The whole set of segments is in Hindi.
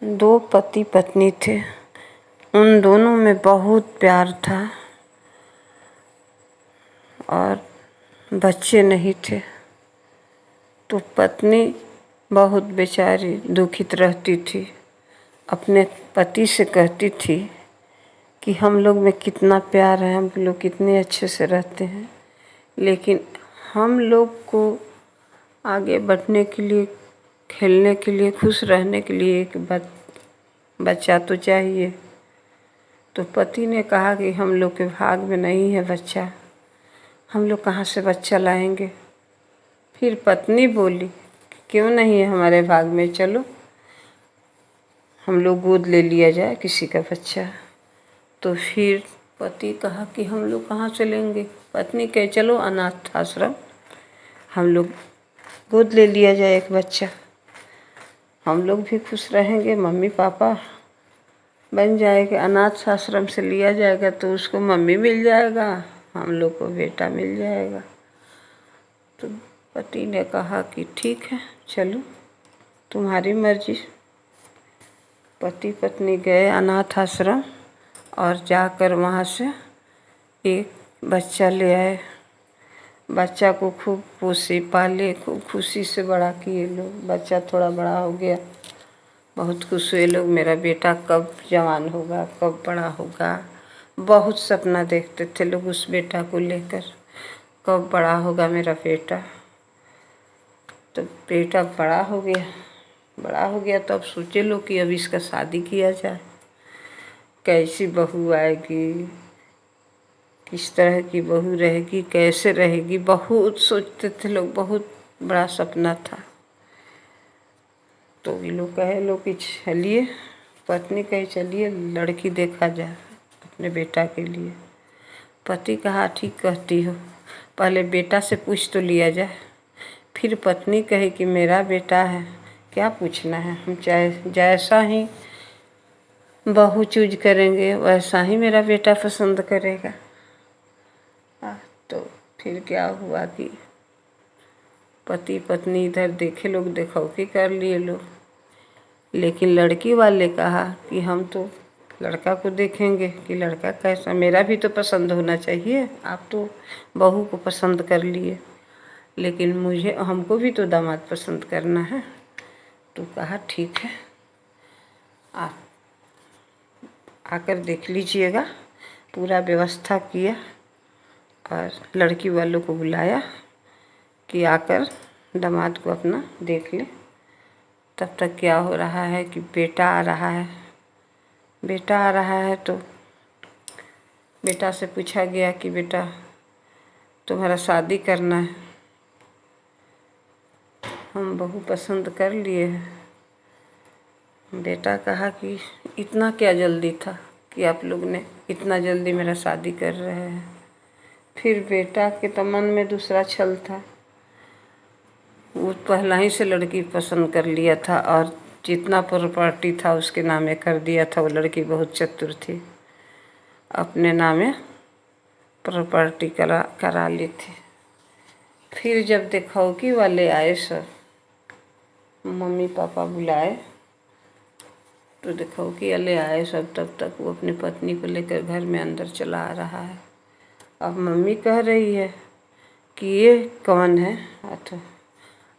दो पति पत्नी थे। उन दोनों में बहुत प्यार था और बच्चे नहीं थे। तो पत्नी बहुत बेचारी दुखित रहती थी। अपने पति से कहती थी कि हम लोग में कितना प्यार है, हम लोग कितने अच्छे से रहते हैं, लेकिन हम लोग को आगे बढ़ने के लिए, खेलने के लिए, खुश रहने के लिए एक बच्चा तो चाहिए। तो पति ने कहा कि हम लोग के भाग में नहीं है बच्चा, हम लोग कहाँ से बच्चा लाएंगे। फिर पत्नी बोली कि क्यों नहीं है हमारे भाग में, चलो हम लोग गोद ले लिया जाए किसी का बच्चा। तो फिर पति कहा कि हम लोग कहाँ चलेंगे। पत्नी कहे चलो अनाथ आश्रम, हम लोग गोद ले लिया जाए एक बच्चा, हम लोग भी खुश रहेंगे, मम्मी पापा बन जाएंगे। अनाथ आश्रम से लिया जाएगा तो उसको मम्मी मिल जाएगा, हम लोग को बेटा मिल जाएगा। तो पति ने कहा कि ठीक है चलो तुम्हारी मर्जी। पति पत्नी गए अनाथ आश्रम और जाकर वहाँ से एक बच्चा ले आए। बच्चा को खूब पोसे पाले, खूब खुशी से बड़ा किए लोग। बच्चा थोड़ा बड़ा हो गया, बहुत खुश हुए लोग, मेरा बेटा कब जवान होगा, कब बड़ा होगा। बहुत सपना देखते थे लोग उस बेटा को लेकर, कब बड़ा होगा मेरा बेटा। तो बेटा बड़ा हो गया। बड़ा हो गया तो अब सोचे लोग कि अब इसका शादी किया जाए, कैसी बहू आएगी, किस तरह की बहू रहेगी, कैसे रहेगी, बहुत सोचते थे लोग, बहुत बड़ा सपना था। तो ये लोग कहे लोग कि चलिए, पत्नी कहे चलिए लड़की देखा जाए अपने बेटा के लिए। पति कहा ठीक कहती हो, पहले बेटा से पूछ तो लिया जाए। फिर पत्नी कहे कि मेरा बेटा है, क्या पूछना है, हम चाहे जैसा ही बहू चूज करेंगे वैसा ही मेरा बेटा पसंद करेगा। तो फिर क्या हुआ कि पति पत्नी इधर देखे लोग, देखौकी कर लिए लोग, लेकिन लड़की वाले कहा कि हम तो लड़का को देखेंगे कि लड़का कैसा, मेरा भी तो पसंद होना चाहिए। आप तो बहू को पसंद कर लिए, लेकिन मुझे, हमको भी तो दामाद पसंद करना है। तो कहा ठीक है, आप आकर देख लीजिएगा। पूरा व्यवस्था किया और लड़की वालों को बुलाया कि आकर दामाद को अपना देख ले। तब तक क्या हो रहा है कि बेटा आ रहा है। बेटा आ रहा है तो बेटा से पूछा गया कि बेटा तुम्हारा शादी करना है, हम बहू पसंद कर लिए हैं। बेटा कहा कि इतना क्या जल्दी था कि आप लोग ने इतना जल्दी मेरा शादी कर रहे हैं। फिर बेटा के तो मन में दूसरा छल था, वो पहला ही से लड़की पसंद कर लिया था और जितना प्रॉपर्टी था उसके नामे कर दिया था। वो लड़की बहुत चतुर थी, अपने नामे प्रॉपर्टी करा ली थी। फिर जब देखौकी वाले आए, सब मम्मी पापा बुलाए, तो देखौकी वाले आए सब, तब तक वो अपनी पत्नी को लेकर घर में अंदर चला आ रहा है। अब मम्मी कह रही है कि ये कौन है, तो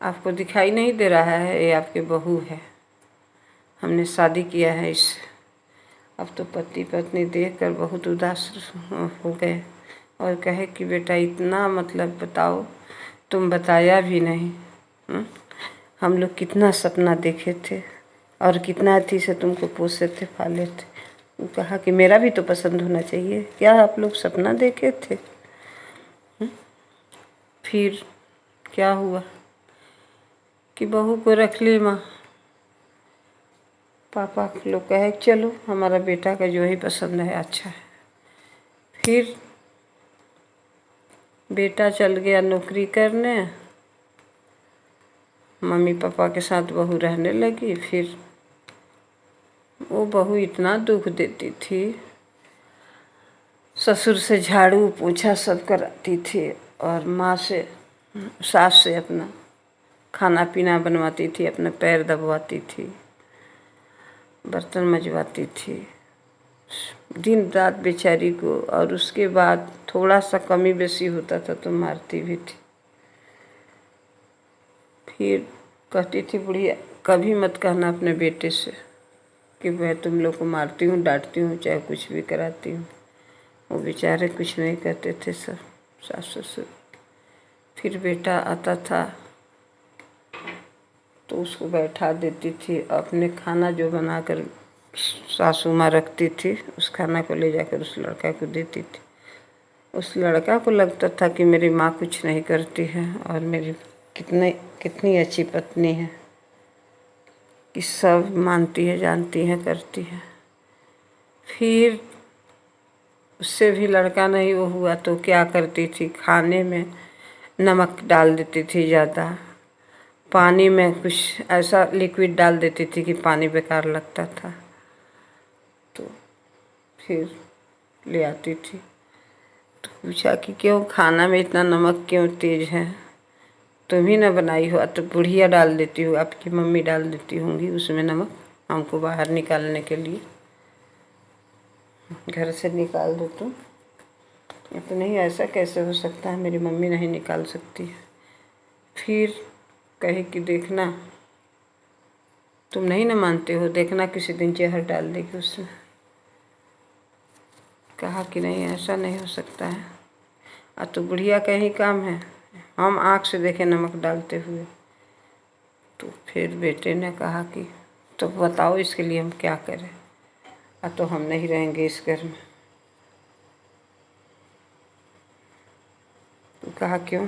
आपको दिखाई नहीं दे रहा है, ये आपकी बहू है, हमने शादी किया है इससे। अब तो पति पत्नी देखकर बहुत उदास हो गए और कहे कि बेटा इतना मतलब बताओ, तुम बताया भी नहीं। हम लोग कितना सपना देखे थे और कितना अथी से तुमको पोसे थे, पाले थे। वो कहा कि मेरा भी तो पसंद होना चाहिए, क्या आप लोग सपना देखे थे। फिर क्या हुआ कि बहू को रख ली माँ। पापा लोग कहे चलो हमारा बेटा का जो ही पसंद है अच्छा है। फिर बेटा चल गया नौकरी करने, मम्मी पापा के साथ बहू रहने लगी। फिर वो बहू इतना दुख देती थी, ससुर से झाड़ू पोछा सब कराती थी और माँ से, सास से अपना खाना पीना बनवाती थी, अपने पैर दबवाती थी। बर्तन मँजवाती थी दिन रात बेचारी को। और उसके बाद थोड़ा सा कमी बेसी होता था तो मारती भी थी। फिर कहती थी बुढ़िया, कभी मत कहना अपने बेटे से कि मैं तुम लोग को मारती हूँ, डांटती हूँ, चाहे कुछ भी कराती हूँ। वो बेचारे कुछ नहीं कहते थे सब सास ससुर। फिर बेटा आता था तो उसको बैठा देती थी, अपने खाना जो बनाकर सासू माँ रखती थी उस खाना को ले जाकर उस लड़का को देती थी। उस लड़का को लगता था कि मेरी माँ कुछ नहीं करती है और मेरी कितनी अच्छी पत्नी है कि सब मानती है, जानती है, करती है। फिर उससे भी लड़का नहीं वो हुआ तो क्या करती थी, खाने में नमक डाल देती थी ज़्यादा, पानी में कुछ ऐसा लिक्विड डाल देती थी कि पानी बेकार लगता था। तो फिर ले आती थी तो पूछा कि क्यों खाना में इतना नमक क्यों तेज है, तुम ही ना बनाई हो? तो बुढ़िया डाल देती हो, आपकी मम्मी डाल देती होंगी उसमें नमक, हमको बाहर निकालने के लिए, घर से निकाल दो तुम। तो नहीं, ऐसा कैसे हो सकता है, मेरी मम्मी नहीं निकाल सकती है। फिर कहे कि देखना, तुम नहीं ना मानते हो, देखना किसी दिन जहर डाल देगी उसमें। कहा कि नहीं, ऐसा नहीं हो सकता है। तो बुढ़िया का ही काम है, हम आँख से देखे नमक डालते हुए। तो फिर बेटे ने कहा कि तो बताओ इसके लिए हम क्या करें, तो हम नहीं रहेंगे इस घर में। तो कहा क्यों?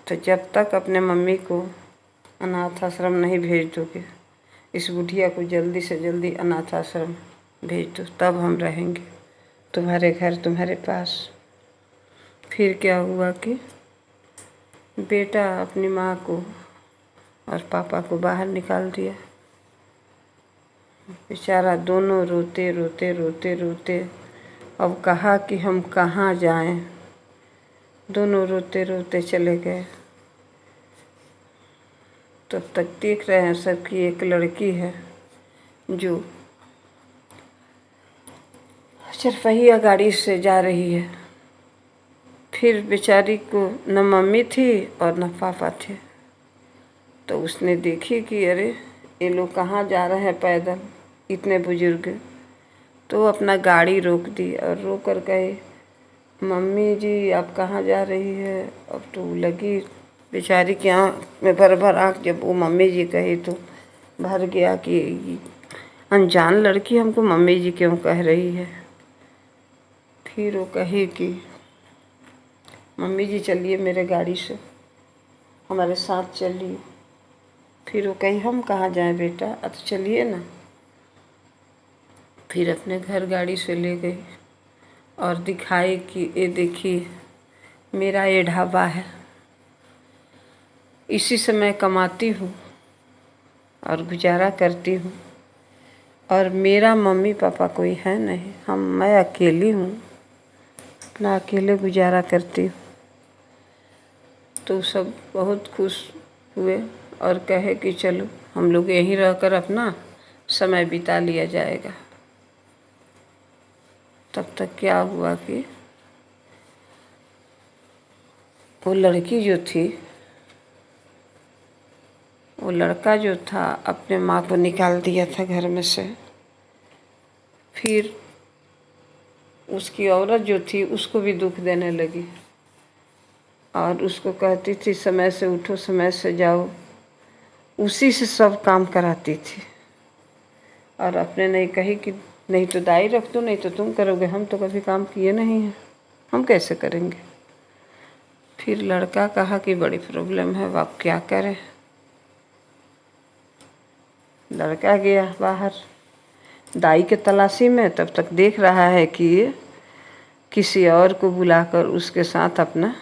तो जब तक अपने मम्मी को अनाथ आश्रम नहीं भेज दोगे, इस बुढ़िया को जल्दी से जल्दी अनाथ आश्रम भेज दो, तब हम रहेंगे तुम्हारे घर, तुम्हारे पास। फिर क्या हुआ कि बेटा अपनी माँ को और पापा को बाहर निकाल दिया। बेचारा दोनों रोते रोते रोते रोते अब कहा कि हम कहाँ जाएं। दोनों रोते रोते चले गए। तब तक देख रहे हैं सब कि एक लड़की है जो चरपहिया गाड़ी से जा रही है। फिर बेचारी को न मम्मी थी और न पापा थे। तो उसने देखी कि अरे ये लोग कहाँ जा रहे हैं पैदल, इतने बुजुर्ग। तो अपना गाड़ी रोक दी और रोक कर कहे, मम्मी जी आप कहाँ जा रही है? अब तो लगी बेचारी की आँख में भर भर आँख, जब वो मम्मी जी कही तो भर गया कि अनजान लड़की हमको मम्मी जी क्यों कह रही है। फिर वो कही कि मम्मी जी चलिए मेरे गाड़ी से, हमारे साथ चलिए। फिर वो कही हम कहाँ जाएं बेटा, तो चलिए ना। फिर अपने घर गाड़ी से ले गई और दिखाई कि ये देखिए मेरा ये ढाबा है, इसी से मैं कमाती हूँ और गुजारा करती हूँ, और मेरा मम्मी पापा कोई है नहीं, मैं अकेली हूँ, अपना अकेले गुजारा करती हूँ। तो सब बहुत खुश हुए और कहे कि चलो हम लोग यहीं रहकर अपना समय बिता लिया जाएगा। तब तक क्या हुआ कि वो लड़की जो थी, वो लड़का जो था अपने माँ को निकाल दिया था घर में से। फिर उसकी औरत जो थी उसको भी दुख देने लगी और उसको कहती थी समय से उठो, समय से जाओ, उसी से सब काम कराती थी। और अपने नहीं कही कि नहीं तो दाई रख दो, नहीं तो तुम करोगे, हम तो कभी काम किए नहीं हैं, हम कैसे करेंगे। फिर लड़का कहा कि बड़ी प्रॉब्लम है, अब क्या करें। लड़का गया बाहर दाई के तलाशी में, तब तक देख रहा है कि ये किसी और को बुलाकर उसके साथ अपना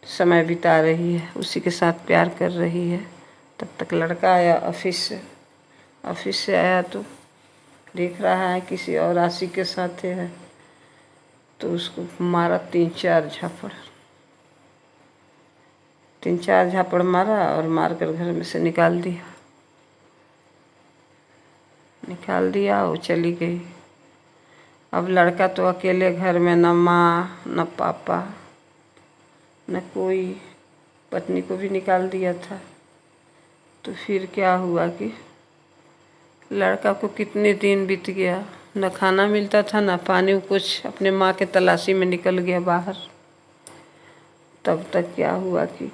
समय बिता रही है, उसी के साथ प्यार कर रही है। तब तक लड़का आया ऑफिस से आया तो देख रहा है किसी और आशिक के साथ है, तो उसको मारा 3-4 झापड़ मारा और मार कर घर में से निकाल दिया। निकाल दिया, वो चली गई। अब लड़का तो अकेले घर में, न माँ न पापा न कोई, पत्नी को भी निकाल दिया था। तो फिर क्या हुआ कि लड़का को कितने दिन बीत गया, न खाना मिलता था न पानी, कुछ अपने माँ के तलाशी में निकल गया बाहर। तब तक क्या हुआ कि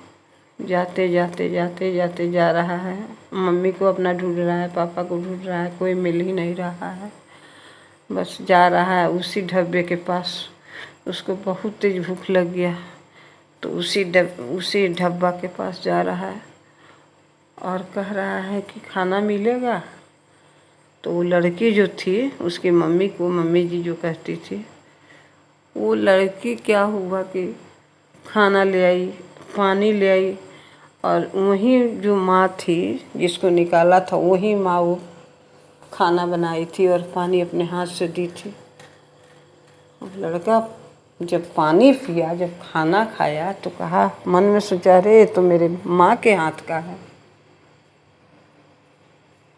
जाते जाते जाते जाते जा रहा है, मम्मी को अपना ढूंढ रहा है, पापा को ढूंढ रहा है, कोई मिल ही नहीं रहा है। बस जा रहा है उसी ढब्बे के पास, उसको बहुत तेज भूख लग गया, तो उसी ढब्बा के पास जा रहा है और कह रहा है कि खाना मिलेगा। तो वो लड़की जो थी, उसकी मम्मी को मम्मी जी जो कहती थी, वो लड़की क्या हुआ कि खाना ले आई, पानी ले आई, और वही जो माँ थी जिसको निकाला था, वही माँ वो खाना बनाई थी और पानी अपने हाथ से दी थी। अब लड़का जब पानी पिया, जब खाना खाया, तो कहा, मन में सोचा, अरे ये तो मेरे माँ के हाथ का है।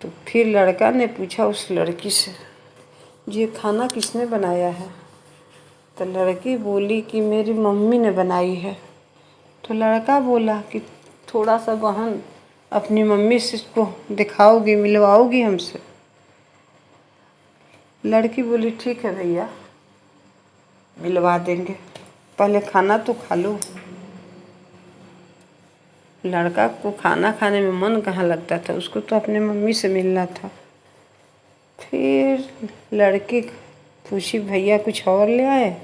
तो फिर लड़का ने पूछा उस लड़की से, ये खाना किसने बनाया है? तो लड़की बोली कि मेरी मम्मी ने बनाई है। तो लड़का बोला कि थोड़ा सा बहन अपनी मम्मी से इसको दिखाओगी, मिलवाओगी हमसे? लड़की बोली, ठीक है भैया, मिलवा देंगे, पहले खाना तो खा लो। लड़का को खाना खाने में मन कहाँ लगता था, उसको तो अपने मम्मी से मिलना था। फिर लड़की पूछी, भैया कुछ और ले आए?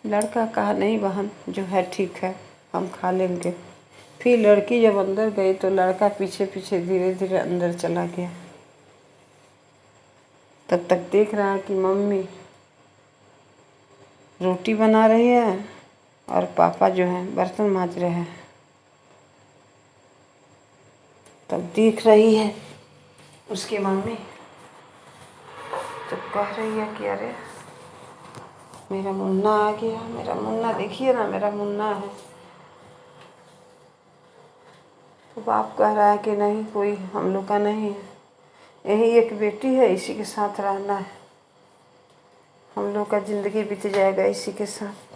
लड़का कहा, नहीं बहन, जो है ठीक है, हम खा लेंगे। फिर लड़की जब अंदर गई तो लड़का पीछे पीछे धीरे धीरे अंदर चला गया। तब तक देख रहा है कि मम्मी रोटी बना रही है और पापा जो है बर्तन मांज रहे हैं। तब देख रही है उसकी मम्मी, तो कह रही है कि अरे मेरा मुन्ना आ गया, मेरा मुन्ना, देखिए ना मेरा मुन्ना है। तो बाप कह रहा है कि नहीं, कोई हम लोग का नहीं है, यही एक बेटी है, इसी के साथ रहना है, हम लोग का ज़िंदगी बीत जाएगा इसी के साथ।